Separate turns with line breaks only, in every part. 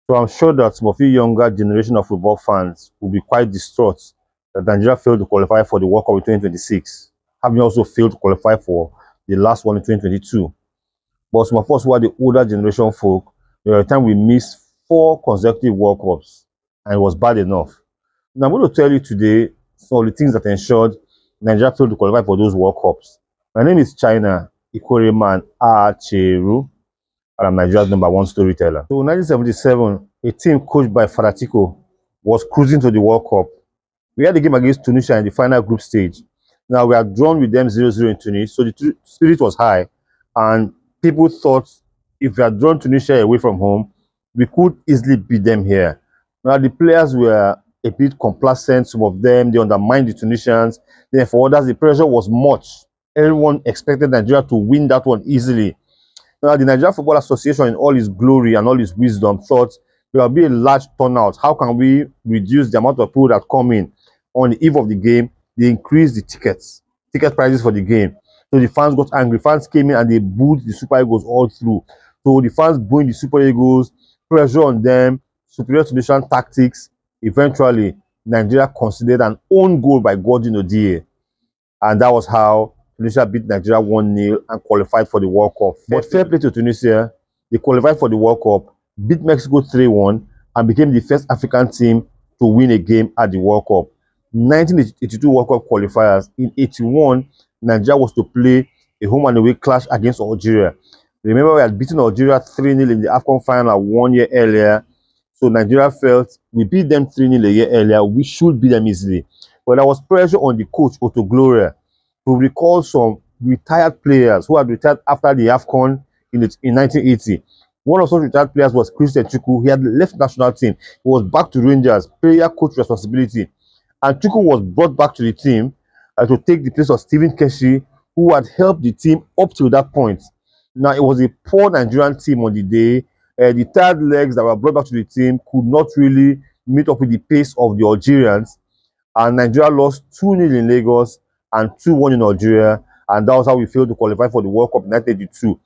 So I'm sure that some of you younger generation of football fans will be quite distraught that Nigeria failed to qualify for the World Cup in 2026, having also failed to qualify for the last one in 2022. But some of us who are the older generation folk, there were a time we missed 4 consecutive World Cups, and it was bad enough. Now I'm going to tell you today some of the things that ensured Nigeria failed to qualify for those World Cups. My name is China Ikoreman Acheru, and I'm Nigeria's #1 storyteller. So in 1977, a team coached by Faratiko was cruising to the World Cup. We had a game against Tunisia in the final group stage. Now we had drawn with them 0-0 in Tunis, so the spirit was high, and people thought if we had drawn Tunisia away from home, we could easily beat them here. Now the players were a bit complacent, some of them, they undermined the Tunisians. Then for others, the pressure was much. Everyone expected Nigeria to win that one easily. Now, the Nigerian Football Association, in all its glory and all its wisdom, thought there will be a large turnout. How can we reduce the amount of people that come in on the eve of the game? They increased the ticket prices for the game. So the fans got angry. Fans came in and they booed the Super Eagles all through. So the fans booing the Super Eagles, pressure on them, superior Tunisian tactics. Eventually, Nigeria considered an own goal by Godwin Odiye. And that was how Tunisia beat Nigeria 1-0 and qualified for the World Cup. But fair play to Tunisia, they qualified for the World Cup, beat Mexico 3-1, and became the first African team to win a game at the World Cup. 1982 World Cup qualifiers. In 81, Nigeria was to play a home and away clash against Algeria. Remember, we had beaten Algeria 3-0 in the AFCON final 1 year earlier. So Nigeria felt we beat them 3-0 a year earlier, we should beat them easily. But there was pressure on the coach, Otto Gloria, to recall some retired players who had retired after the AFCON in 1980. One of such retired players was Christian Chukwu. He had left the national team. He was back to Rangers, player coach responsibility. And Chukwu was brought back to the team to take the place of Stephen Keshi, who had helped the team up to that point. Now, it was a poor Nigerian team on the day. The third legs that were brought back to the team could not really meet up with the pace of the Algerians. And Nigeria lost 2-0 in Lagos and 2-1 in Algeria. And that was how we failed to qualify for the World Cup in 1982.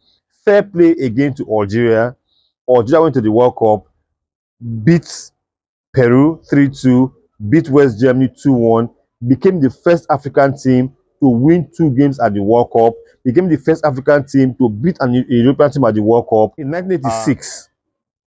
Fair play again to Algeria. Algeria went to the World Cup, beat Peru 3-2, beat West Germany 2-1, became the first African team to win 2 games at the World Cup, became the first African team to beat a European team at the World Cup. In 1986,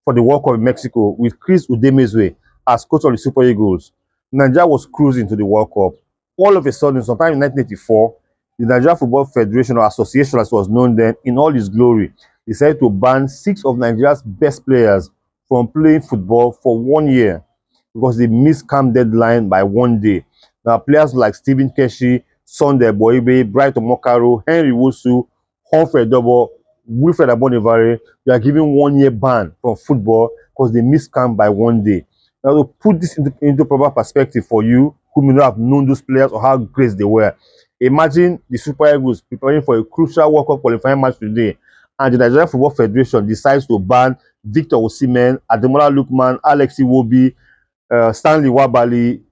for the World Cup in Mexico, with Chris Udemezue as coach of the Super Eagles, Nigeria was cruising to the World Cup. All of a sudden, sometime in 1984, the Nigeria Football Federation, or Association as it was known then, in all its glory, decided to ban 6 of Nigeria's best players from playing football for 1 year because they missed camp deadline by 1 day. Now, players like Stephen Keshi, Sunday Boibe, Brighton Mokaro, Henry Wosu, Humphrey Double, Wilfred Abonivare, they are given 1 year ban from football because they missed camp by 1 day. Now, to put this into proper perspective for you who may not have known those players or how great they were, imagine the Super Eagles preparing for a crucial World Cup qualifying match today, and the Nigeria Football Federation decides to ban Victor Osimhen, Ademola Lookman, Alex Iwobi, Stanley Wabali,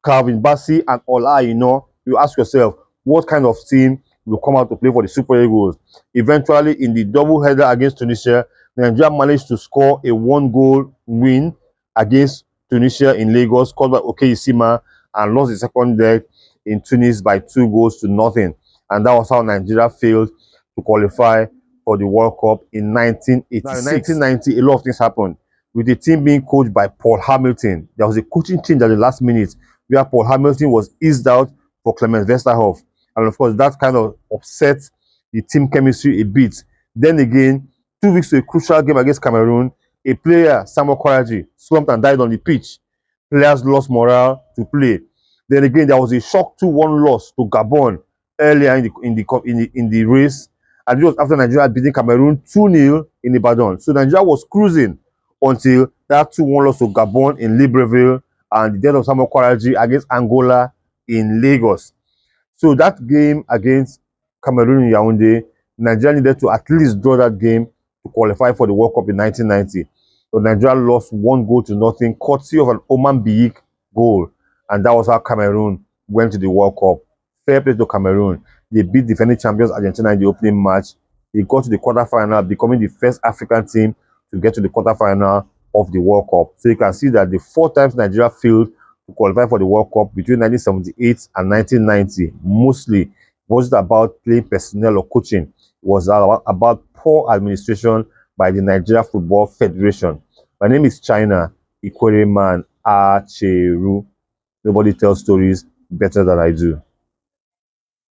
Calvin Bassey, and Ola Aina. You ask yourself, what kind of team will come out to play for the Super Eagles? Eventually, in the double header against Tunisia, Nigeria managed to score a 1-goal win against Tunisia in Lagos, scored by Okeyesima, and lost the second leg in Tunis by 2-0. And that was how Nigeria failed to qualify for the World Cup in 1986. Now, in 1990, a lot of things happened. With the team being coached by Paul Hamilton, there was a coaching change at the last minute where Paul Hamilton was eased out for Clement Westerhoff. And of course, that kind of upset the team chemistry a bit. Then again, 2 weeks to a crucial game against Cameroon, a player, Samuel Okwaraji, slumped and died on the pitch. Players lost morale to play. Then again, there was a shock 2-1 loss to Gabon earlier in the race. And it was after Nigeria beating Cameroon 2-0 in Ibadan. So Nigeria was cruising until that 2-1 loss to Gabon in Libreville and the death of Samuel Okwaraji against Angola in Lagos. So that game against Cameroon in Yaoundé, Nigeria needed to at least draw that game to qualify for the World Cup in 1990. So Nigeria lost 1-0, courtesy of an Oman Biyik goal. And that was how Cameroon went to the World Cup. Fair play to Cameroon. They beat defending champions Argentina in the opening match. They got to the quarterfinal, becoming the first African team to get to the quarterfinal of the World Cup. So you can see that the 4 times Nigeria failed to qualify for the World Cup between 1978 and 1990, mostly wasn't about playing personnel or coaching. It was about poor administration by the Nigeria Football Federation. My name is China Ikwereman Acheru. Nobody tells stories better than I do.